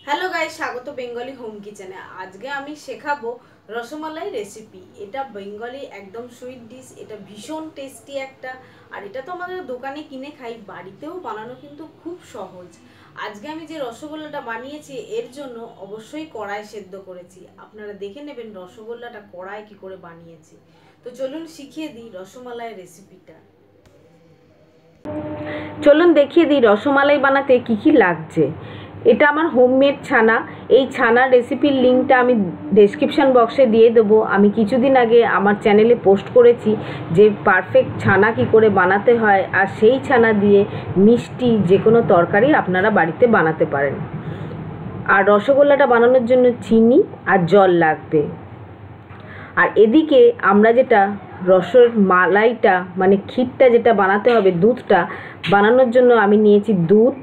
Hello guys, স্বাগত Bengali home কিচেনে। আজকে আমি শেখাবো রসমালাই রেসিপি। এটা বেঙ্গলি একদম সুইট ডিশ। এটা ভীষণ টেস্টি একটা, আর এটা তো আমাদের দোকানে কিনে খাই, বাড়িতেও বানানো কিন্তু খুব সহজ। আজকে আমি যে রসগোল্লাটা বানিয়েছি এর জন্য অবশ্যই কড়াই সেদ্ধ করেছি। আপনারা দেখে নেবেন রসগোল্লাটা কড়াই কি করে বানিয়েছি। তো চলুন শিখিয়ে দিই রসমালাই রেসিপিটা। চলুন দেখিয়ে দিই রসমালাই বানাতে কি কি লাগছে। এটা আমার হোমমেড ছানা। এই ছানার রেসিপির লিঙ্কটা আমি ডেসক্রিপশান বক্সে দিয়ে দেবো। আমি কিছুদিন আগে আমার চ্যানেলে পোস্ট করেছি যে পারফেক্ট ছানা কি করে বানাতে হয়, আর সেই ছানা দিয়ে মিষ্টি যে কোনো তরকারি আপনারা বাড়িতে বানাতে পারেন। আর রসগোল্লাটা বানানোর জন্য চিনি আর জল লাগবে। আর এদিকে আমরা যেটা রসের মালাইটা মানে ক্ষীরটা যেটা বানাতে হবে, দুধটা বানানোর জন্য আমি নিয়েছি দুধ,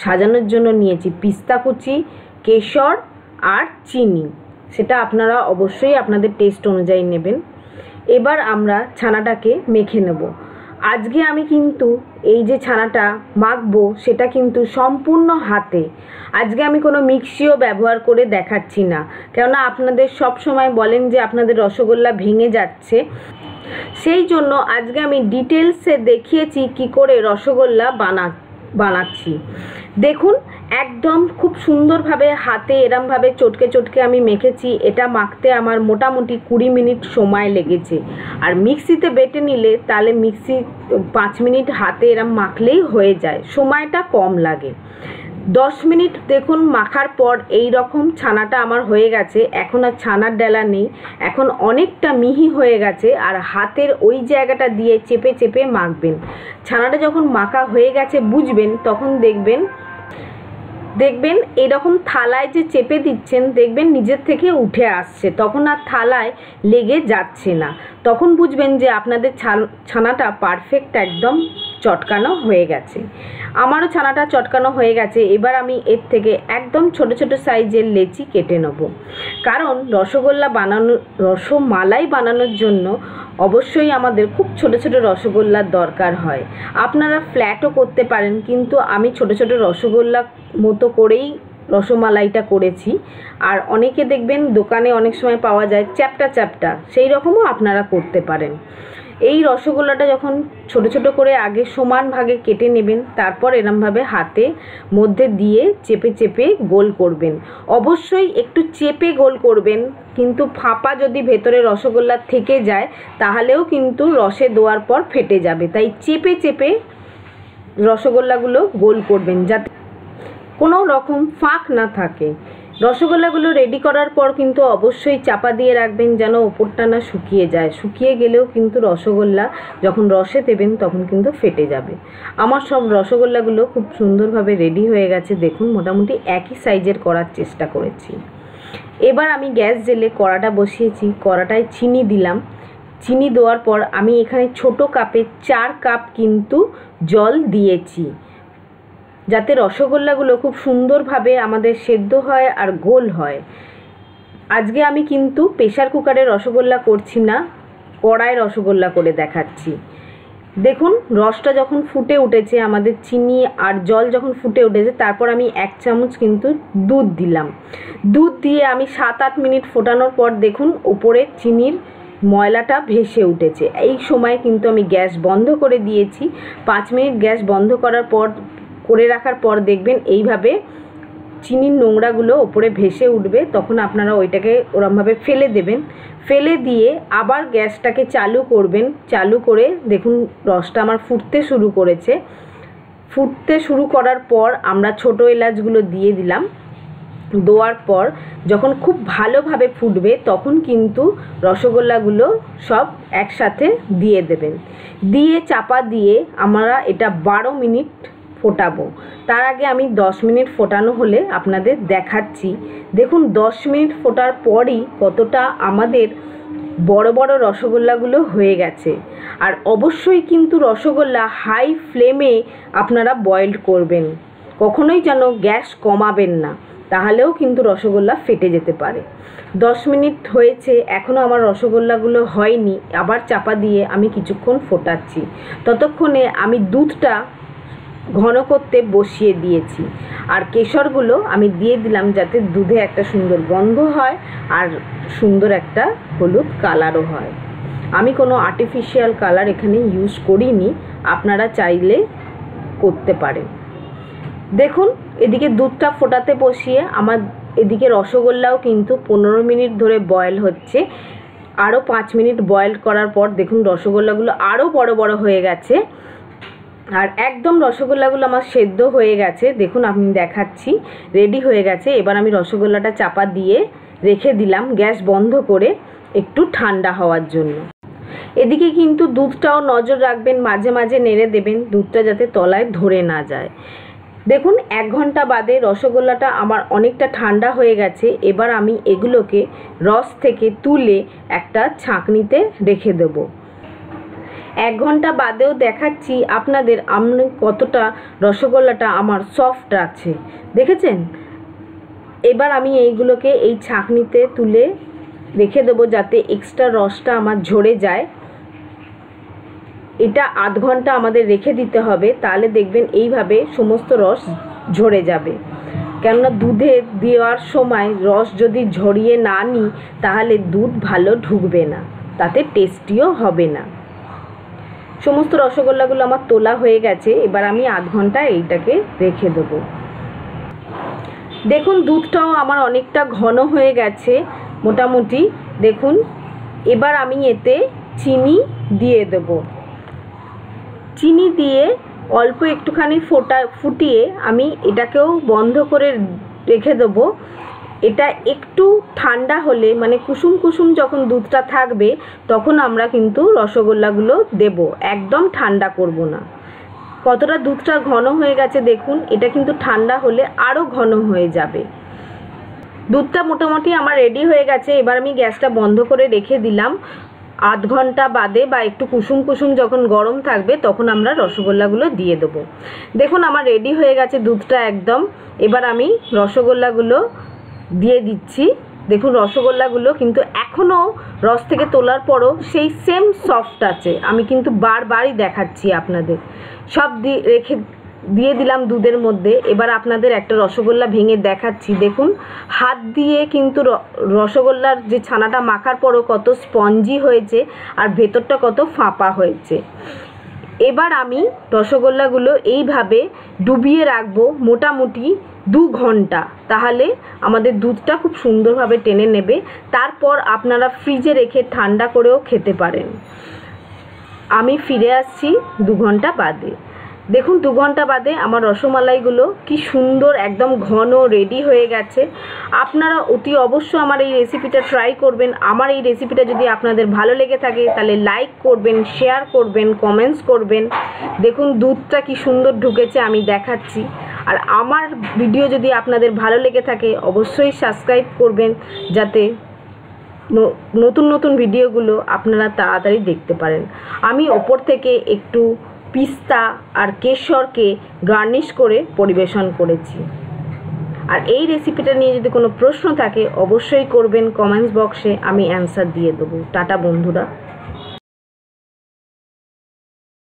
সাজানোর জন্য নিয়েছি পিস্তা কুচি, কেশর আর চিনি। সেটা আপনারা অবশ্যই আপনাদের টেস্ট অনুযায়ী নেবেন। এবার আমরা ছানাটাকে মেখে নেব। আজকে আমি কিন্তু এই যে ছানাটা মাখবো সেটা কিন্তু সম্পূর্ণ হাতে। আজকে আমি কোনো মিক্সিও ব্যবহার করে দেখাচ্ছি না, কেননা আপনাদের সব সময় বলেন যে আপনাদের রসগোল্লা ভেঙে যাচ্ছে। সেই জন্য আজকে আমি ডিটেলসে দেখিয়েছি কি করে রসগোল্লা বানাচ্ছি। দেখুন, একদম খুব সুন্দরভাবে হাতে এরমভাবে চটকে চটকে আমি মেখেছি। এটা মাখতে আমার মোটামুটি 20 মিনিট সময় লেগেছে। আর মিক্সিতে বেটে নিলে তাহলে 5 মিনিট হাতে এরম মাখলেই হয়ে যায়, সময়টা কম লাগে। 10 মিনিট দেখুন মাখার পর এই রকম ছানাটা আমার হয়ে গেছে। এখন আর ছানার ডেলা নেই, এখন অনেকটা মিহি হয়ে গেছে। আর হাতের ওই জায়গাটা দিয়ে চেপে চেপে মাখবেন। ছানাটা যখন মাখা হয়ে গেছে বুঝবেন, তখন দেখবেন এরকম থালায় যে চেপে দিচ্ছেন দেখবেন নিজের থেকে উঠে আসছে, তখন আর থালায় লেগে যাচ্ছে না। তখন বুঝবেন যে আপনাদের ছানাটা পারফেক্ট একদম চটকানো হয়ে গেছে। আমারও ছানাটা চটকানো হয়ে গেছে। এবার আমি এর থেকে একদম ছোট ছোট সাইজের লেচি কেটে নেব, কারণ রসমালাই বানানোর জন্য অবশ্যই আমাদের খুব ছোট ছোট রসগোল্লার দরকার হয়। আপনারা ফ্ল্যাটও করতে পারেন, কিন্তু আমি ছোট ছোট রসগোল্লা মতো করেই রসমালাইটা করেছি। আর অনেকে দেখবেন দোকানে অনেক সময় পাওয়া যায় চ্যাপ্টা চ্যাপ্টা, সেই রকমও আপনারা করতে পারেন। এই রসগোল্লাটা যখন ছোট ছোট করে আগে সমান ভাগে কেটে নেবেন, তারপর এরমভাবে হাতে মধ্যে দিয়ে চেপে চেপে গোল করবেন। অবশ্যই একটু চেপে গোল করবেন, কিন্তু ফাঁপা যদি ভেতরে রসগোল্লা থেকে যায় তাহলেও কিন্তু রসে দেওয়ার পর ফেটে যাবে। তাই চেপে চেপে রসগোল্লাগুলো গোল করবেন, যাতে কোনো রকম ফাঁক না থাকে। রসগোল্লাগুলো রেডি করার পর কিন্তু অবশ্যই চাপা দিয়ে রাখবেন, যেন ওপরটা না শুকিয়ে যায়। শুকিয়ে গেলেও কিন্তু রসগোল্লা যখন রসে দেবেন তখন কিন্তু ফেটে যাবে। আমার সব রসগোল্লাগুলো খুব সুন্দরভাবে রেডি হয়ে গেছে। দেখুন, মোটামুটি একই সাইজের করার চেষ্টা করেছি। এবার আমি গ্যাস জেলে কড়াটা বসিয়েছি, কড়াটায় চিনি দিলাম। চিনি দেওয়ার পর আমি এখানে ছোট কাপে 4 কাপ কিন্তু জল দিয়েছি, যাতে রসগোল্লাগুলো খুব সুন্দরভাবে আমাদের সেদ্ধ হয় আর গোল হয়। আজকে আমি কিন্তু প্রেসার কুকারে রসগোল্লা করছি না, কড়ায় রসগোল্লা করে দেখাচ্ছি। দেখুন, রসটা যখন ফুটে উঠেছে, আমাদের চিনি আর জল যখন ফুটে উঠেছে, তারপর আমি 1 চামচ কিন্তু দুধ দিলাম। দুধ দিয়ে আমি 7-8 মিনিট ফোটানোর পর দেখুন ওপরে চিনির ময়লাটা ভেসে উঠেছে। এই সময় কিন্তু আমি গ্যাস বন্ধ করে দিয়েছি। 5 মিনিট গ্যাস বন্ধ করে রাখার পর দেখবেন এইভাবে চিনির নোংরাগুলো ওপরে ভেসে উঠবে। তখন আপনারা ওইটাকে ওরমভাবে ফেলে দেবেন। ফেলে দিয়ে আবার গ্যাসটাকে চালু করবেন। চালু করে দেখুন রসটা আমার ফুটতে শুরু করেছে। ফুটতে শুরু করার পর আমরা ছোটো এলাচগুলো দিয়ে দিলাম। দেওয়ার পর যখন খুব ভালোভাবে ফুটবে তখন কিন্তু রসগোল্লাগুলো সব একসাথে দিয়ে দেবেন। দিয়ে চাপা দিয়ে আমরা এটা 12 মিনিট ফোটাবো। তার আগে আমি 10 মিনিট ফোটানো হলে আপনাদের দেখাচ্ছি। দেখুন 10 মিনিট ফোটার পরই কতটা আমাদের বড় বড় রসগোল্লাগুলো হয়ে গেছে। আর অবশ্যই কিন্তু রসগোল্লা হাই ফ্লেমে আপনারা বয়েলড করবেন, কখনোই যেন গ্যাস কমাবেন না, তাহলেও কিন্তু রসগোল্লা ফেটে যেতে পারে। 10 মিনিট হয়েছে, এখনও আমার রসগোল্লাগুলো হয়নি। আবার চাপা দিয়ে আমি কিছুক্ষণ ফোটাচ্ছি। ততক্ষণে আমি দুধটা ঘন করতে বসিয়ে দিয়েছি। আর কেশরগুলো আমি দিয়ে দিলাম যাতে দুধে একটা সুন্দর গন্ধ হয় আর সুন্দর একটা হলুদ কালারও হয়। আমি কোনো আর্টিফিশিয়াল কালার এখানে ইউজ করিনি, আপনারা চাইলে করতে পারেন। দেখুন এদিকে দুধটা ফোটাতে বসিয়ে আমার এদিকে রসগোল্লাও কিন্তু 15 মিনিট ধরে বয়েল হচ্ছে। আরও 5 মিনিট বয়েল করার পর দেখুন রসগোল্লাগুলো আরও বড় বড় হয়ে গেছে আর একদম রসগোল্লাগুলো আমার সেদ্ধ হয়ে গেছে। দেখুন আমি দেখাচ্ছি, রেডি হয়ে গেছে। এবার আমি রসগোল্লাটা চাপা দিয়ে রেখে দিলাম গ্যাস বন্ধ করে একটু ঠান্ডা হওয়ার জন্য। এদিকে কিন্তু দুধটাও নজর রাখবেন, মাঝে মাঝে নেড়ে দেবেন দুধটা যাতে তলায় ধরে না যায়। দেখুন 1 ঘন্টা বাদে রসগোল্লাটা আমার অনেকটা ঠান্ডা হয়ে গেছে। এবার আমি এগুলোকে রস থেকে তুলে একটা ছাঁকনিতে রেখে দেব। 1 ঘন্টা বাদেও দেখাচ্ছি আপনাদের আমি কতটা রসগোল্লাটা আমার সফট আছে, দেখেছেন? এবার আমি এইগুলোকে এই ছাঁকনিতে তুলে রেখে দেবো যাতে এক্সট্রা রসটা আমার ঝরে যায়। এটা আধ ঘন্টা আমাদের রেখে দিতে হবে, তাহলে দেখবেন এইভাবে সমস্ত রস ঝরে যাবে। কেননা দুধে দেওয়ার সময় রস যদি ঝরিয়ে না নিই তাহলে দুধ ভালো ঢুকবে না, তাতে টেস্টিও হবে না। সমস্ত রসগোল্লাগুলো আমার তোলা হয়ে গেছে। এবার আমি আধ ঘন্টা এইটাকে রেখে দেবো। দেখুন দুধটাও আমার অনেকটা ঘন হয়ে গেছে মোটামুটি। দেখুন এবার আমি এতে চিনি দিয়ে দেবো। চিনি দিয়ে অল্প একটুখানি ফুটিয়ে আমি এটাকেও বন্ধ করে রেখে দেবো। এটা একটু ঠান্ডা হলে মানে কুসুম কুসুম যখন দুধটা থাকবে তখন আমরা কিন্তু রসগোল্লাগুলো দেব, একদম ঠান্ডা করব না। কতটা দুধটা ঘন হয়ে গেছে দেখুন, এটা কিন্তু ঠান্ডা হলে আরও ঘন হয়ে যাবে। দুধটা মোটামুটি আমার রেডি হয়ে গেছে। এবার আমি গ্যাসটা বন্ধ করে রেখে দিলাম। আধ ঘন্টা বাদে বা একটু কুসুম কুসুম যখন গরম থাকবে তখন আমরা রসগোল্লাগুলো দিয়ে দেবো। দেখুন আমার রেডি হয়ে গেছে দুধটা একদম। এবার আমি রসগোল্লাগুলো দিয়ে দিচ্ছি। দেখুন রসগোল্লাগুলো কিন্তু এখনও রস থেকে তোলার পরও সেই সেম সফট আছে। আমি কিন্তু বারবারই দেখাচ্ছি আপনাদের। সব দিয়ে দিলাম দুধের মধ্যে। এবার আপনাদের একটা রসগোল্লা ভেঙে দেখাচ্ছি। দেখুন হাত দিয়ে কিন্তু রসগোল্লার যে ছানাটা মাখার পরও কত স্পঞ্জি হয়েছে আর ভেতরটা কত ফাঁপা হয়েছে। এবার আমি রসগোল্লাগুলো এইভাবে ডুবিয়ে রাখবো মোটামুটি 2 ঘন্টা, তাহলে আমাদের দুধটা খুব সুন্দরভাবে টেনে নেবে। তারপর আপনারা ফ্রিজে রেখে ঠান্ডা করেও খেতে পারেন। আমি ফিরে আসছি 2 ঘন্টা বাদে। দেখুন 2 ঘন্টা বাদে আমার রসমালাইগুলো কি সুন্দর একদম ঘন রেডি হয়ে গেছে। আপনারা অতি অবশ্য আমার এই রেসিপিটা ট্রাই করবেন। আমার এই রেসিপিটা যদি আপনাদের ভালো লেগে থাকে তাহলে লাইক করবেন, শেয়ার করবেন, কমেন্টস করবেন। দেখুন দুধটা কি সুন্দর ঢুকেছে আমি দেখাচ্ছি। আর আমার ভিডিও যদি আপনাদের ভালো লেগে থাকে অবশ্যই সাবস্ক্রাইব করবেন যাতে নতুন নতুন ভিডিওগুলো আপনারা তাড়াতাড়ি দেখতে পারেন। আমি ওপর থেকে একটু পিস্তা আর কেশরকে গার্নিশ করে পরিবেশন করেছি। আর এই রেসিপিটা নিয়ে যদি কোনো প্রশ্ন থাকে অবশ্যই করবেন কমেন্টস বক্সে, আমি অ্যান্সার দিয়ে দেবো। টাটা বন্ধুরা।